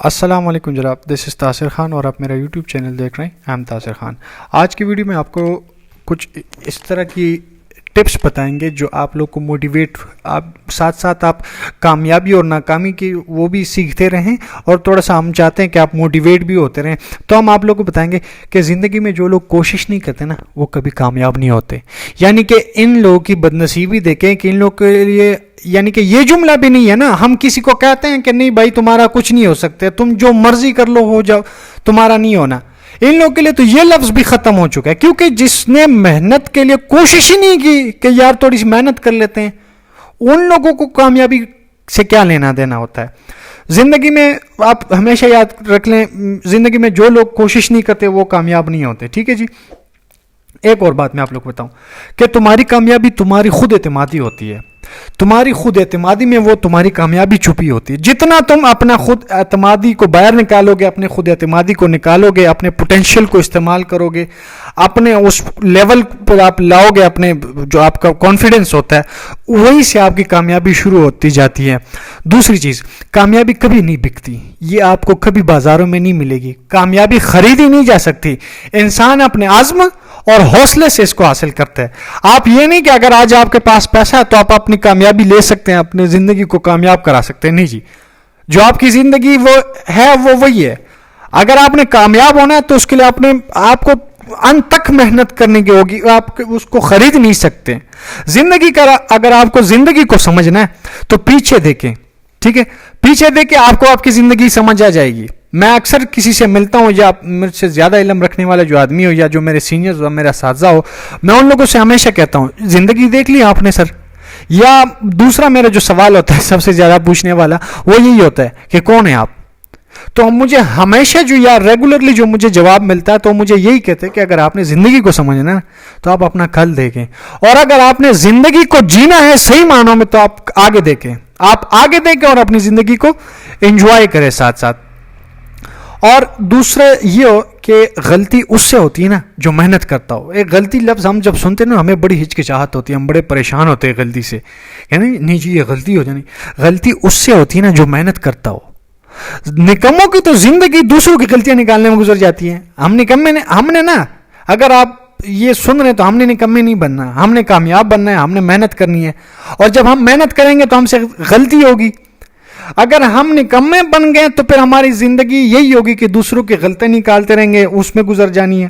السلام علیکم جناب، دس از تاثر خان اور آپ میرا یوٹیوب چینل دیکھ رہے ہیں. آئی ایم تاثر خان. آج کی ویڈیو میں آپ کو کچھ اس طرح کی ٹپس بتائیں گے جو آپ لوگ کو موٹیویٹ، آپ ساتھ ساتھ آپ کامیابی اور ناکامی کی وہ بھی سیکھتے رہیں اور تھوڑا سا ہم چاہتے ہیں کہ آپ موٹیویٹ بھی ہوتے رہیں. تو ہم آپ لوگ کو بتائیں گے کہ زندگی میں جو لوگ کوشش نہیں کرتے نا وہ کبھی کامیاب نہیں ہوتے. یعنی کہ ان لوگوں کی بدنصیبی دیکھیں کہ ان لوگ کے لیے، یعنی کہ یہ جملہ بھی نہیں ہے نا، ہم کسی کو کہتے ہیں کہ نہیں بھائی تمہارا کچھ نہیں ہو سکتا، تم جو مرضی کر لو ہو جاؤ، تمہارا نہیں ہونا. ان لوگوں کے لیے تو یہ لفظ بھی ختم ہو چکا ہے، کیونکہ جس نے محنت کے لیے کوشش ہی نہیں کی کہ یار تھوڑی سی محنت کر لیتے ہیں، ان لوگوں کو کامیابی سے کیا لینا دینا ہوتا ہے. زندگی میں آپ ہمیشہ یاد رکھ لیں، زندگی میں جو لوگ کوشش نہیں کرتے وہ کامیاب نہیں ہوتے. ٹھیک ہے جی. ایک اور بات میں آپ لوگ کو بتاؤں کہ تمہاری کامیابی تمہاری خود اعتمادی ہوتی ہے. تمہاری خود اعتمادی میں وہ تمہاری کامیابی چھپی ہوتی ہے. جتنا تم اپنا خود اعتمادی کو باہر نکالو گے، اپنے خود اعتمادی کو نکالو گے، اپنے پوٹینشیل کو استعمال کرو گے، اپنے اس لیول پر آپ لاؤ گے، اپنے جو آپ کا کانفیڈنس ہوتا ہے، وہیں سے آپ کی کامیابی شروع ہوتی جاتی ہے. دوسری چیز، کامیابی کبھی نہیں بکتی، یہ آپ کو کبھی بازاروں میں نہیں ملے گی. کامیابی خریدی نہیں جا سکتی. انسان اپنے عزم اور حوصلے سے اس کو حاصل کرتا ہے. آپ یہ نہیں کہ اگر آج آپ کے پاس پیسہ ہے تو آپ اپنی کامیابی لے سکتے ہیں، اپنی زندگی کو کامیاب کرا سکتے ہیں. نہیں جی، جو آپ کی زندگی وہ ہے وہ وہی ہے. اگر آپ نے کامیاب ہونا ہے تو اس کے لیے آپ کو انت تک محنت کرنے کی ہوگی، آپ اس کو خرید نہیں سکتے. زندگی کا اگر آپ کو زندگی کو سمجھنا ہے تو پیچھے دیکھیں. ٹھیک ہے، پیچھے دیکھ کے آپ کو آپ کی زندگی سمجھ آ جائے گی. میں اکثر کسی سے ملتا ہوں یا میرے سے زیادہ علم رکھنے والا جو آدمی ہو یا جو میرے سینئرز ہو، میرا اساتذہ ہو، میں ان لوگوں سے ہمیشہ کہتا ہوں زندگی دیکھ لی آپ نے سر؟ یا دوسرا میرا جو سوال ہوتا ہے سب سے زیادہ پوچھنے والا وہ یہی ہوتا ہے کہ کون ہے آپ؟ تو مجھے ہمیشہ جو یا ریگولرلی جو مجھے جواب ملتا ہے تو مجھے یہی کہتے ہیں کہ اگر آپ نے زندگی کو سمجھنا ہے تو آپ اپنا کل دیکھیں، اور اگر آپ نے زندگی کو جینا ہے صحیح معنوں میں تو آپ آگے دیکھیں. آپ آگے دیکھیں اور اپنی زندگی کو انجوائے کریں ساتھ ساتھ. اور دوسرے یہ ہو کہ غلطی اس سے ہوتی ہے نا جو محنت کرتا ہو. ایک غلطی لفظ ہم جب سنتے ہیں نا ہمیں بڑی ہچکچاہٹ ہوتی ہے، ہم بڑے پریشان ہوتے ہیں غلطی سے، یعنی نہیں جی یہ غلطی ہو جانی. غلطی اس سے ہوتی ہے نا جو محنت کرتا ہو. نکموں کی تو زندگی دوسروں کی غلطیاں نکالنے میں گزر جاتی ہیں. ہم نے نا، اگر آپ یہ سن رہے تو ہم نے نکمے نہیں بننا، ہم نے کامیاب بننا ہے، ہم نے محنت کرنی ہے. اور جب ہم محنت کریں گے تو ہم سے غلطی ہوگی. اگر ہم نکمے بن گئے تو پھر ہماری زندگی یہی ہوگی کہ دوسروں کی غلطیاں نکالتے رہیں گے، اس میں گزر جانی ہے.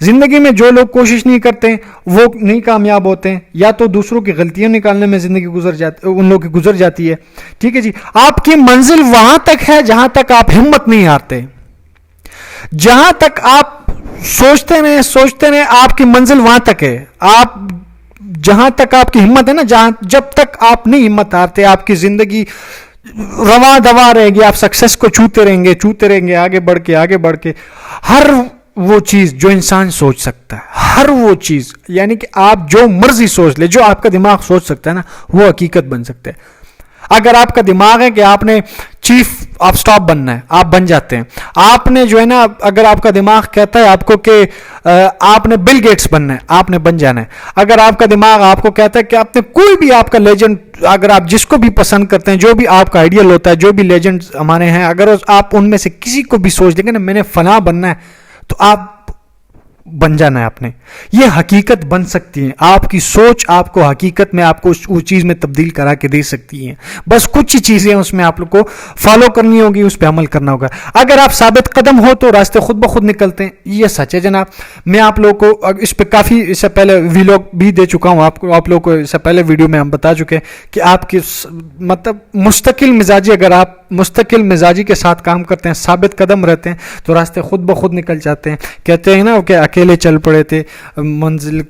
زندگی میں جو لوگ کوشش نہیں کرتے وہ نہیں کامیاب ہوتے ہیں، یا تو دوسروں کی غلطیاں نکالنے میں زندگی ان لوگوں کی گزر جاتی ہے. ٹھیک ہے جی. آپ کی منزل وہاں تک ہے جہاں تک آپ ہمت نہیں ہارتے. جہاں تک آپ سوچتے رہے آپ کی منزل وہاں تک ہے. آپ جہاں تک آپ کی ہمت ہے نا، جب تک آپ نہیں ہمت ہارتے آپ کی زندگی رواں دوا رہے گی. آپ سکسیس کو چھوتے رہیں گے آگے بڑھ کے. ہر وہ چیز جو انسان سوچ سکتا ہے، ہر وہ چیز، یعنی کہ آپ جو مرضی سوچ لے، جو آپ کا دماغ سوچ سکتا ہے نا وہ حقیقت بن سکتا ہے. اگر آپ کا دماغ ہے کہ آپ نے چیف آف سٹاف بننا ہے، آپ بن جاتے ہیں. آپ نے جو ہے نا، اگر آپ کا دماغ کہتا ہے آپ کو کہ آپ نے بل گیٹس بننا ہے، آپ نے بن جانا ہے. اگر آپ کا دماغ آپ کو کہتا ہے کہ آپ نے کوئی بھی آپ کا لیجنڈ، اگر آپ جس کو بھی پسند کرتے ہیں، جو بھی آپ کا آئیڈیل ہوتا ہے، جو بھی لیجنڈ ہمارے ہیں، اگر آپ ان میں سے کسی کو بھی سوچ دیں گے نا میں نے فلاں بننا ہے، تو آپ بن جانا ہے. آپ نے یہ حقیقت بن سکتی ہے. آپ کی سوچ آپ کو حقیقت میں آپ کو اس چیز میں تبدیل کرا کے دے سکتی ہیں. بس کچھ ہی چیزیں اس میں آپ لوگ کو فالو کرنی ہوگی، اس پہ عمل کرنا ہوگا. اگر آپ ثابت قدم ہو تو راستے خود بخود نکلتے ہیں. یہ سچ ہے جناب. میں آپ لوگوں کو اس پہ کافی اس سے پہلے ویلاگ بھی دے چکا ہوں. آپ لوگوں کو اس سے پہلے ویڈیو میں ہم بتا چکے ہیں کہ آپ کی مطلب مستقل مزاجی، اگر آپ مستقل مزاجی کے ساتھ کام کرتے ہیں، ثابت قدم رہتے ہیں تو راستے خود بخود نکل جاتے ہیں. کہتے ہیں نا کہ اکیلے چل پڑے تھے منزل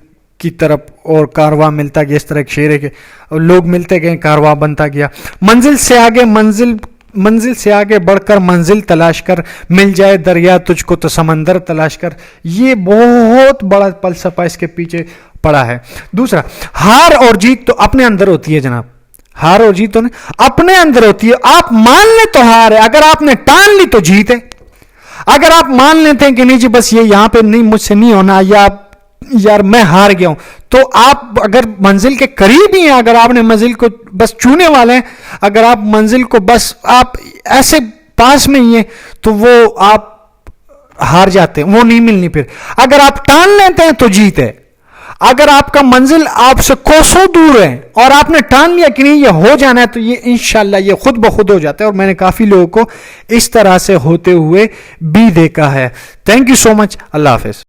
کی طرف اور کارواں ملتا گیا. اس طرح ایک شعر ہے کہ لوگ ملتے گئے کارواں بنتا گیا. منزل سے آگے بڑھ کر منزل تلاش کر، مل جائے دریا تجھ کو تو سمندر تلاش کر. یہ بہت بڑا فلسفہ اس کے پیچھے پڑا ہے. دوسرا، ہار اور جیت تو اپنے اندر ہوتی ہے جناب. ہار اور جیت تو اپنے اندر ہوتی ہے. آپ مان لیں تو ہار ہے، اگر آپ نے ٹان لی تو جیت ہے. اگر آپ مان لیتے ہیں کہ نہیں جی بس یہ یہاں پہ نہیں، مجھ سے نہیں ہونا، یا یار میں ہار گیا ہوں، تو آپ اگر منزل کے قریب ہی ہیں، اگر آپ نے منزل کو بس چھونے والے ہیں، اگر آپ منزل کو بس آپ ایسے پاس میں ہی ہے تو وہ آپ ہار جاتے ہیں, وہ نہیں ملنی. پھر اگر آپ ٹان لیتے ہیں تو جیت ہے. اگر آپ کا منزل آپ سے کوسوں دور ہے اور آپ نے ٹان لیا کہ نہیں یہ ہو جانا ہے, تو یہ انشاءاللہ یہ خود بخود ہو جاتا ہے. اور میں نے کافی لوگوں کو اس طرح سے ہوتے ہوئے بھی دیکھا ہے. تھینک یو سو مچ. اللہ حافظ.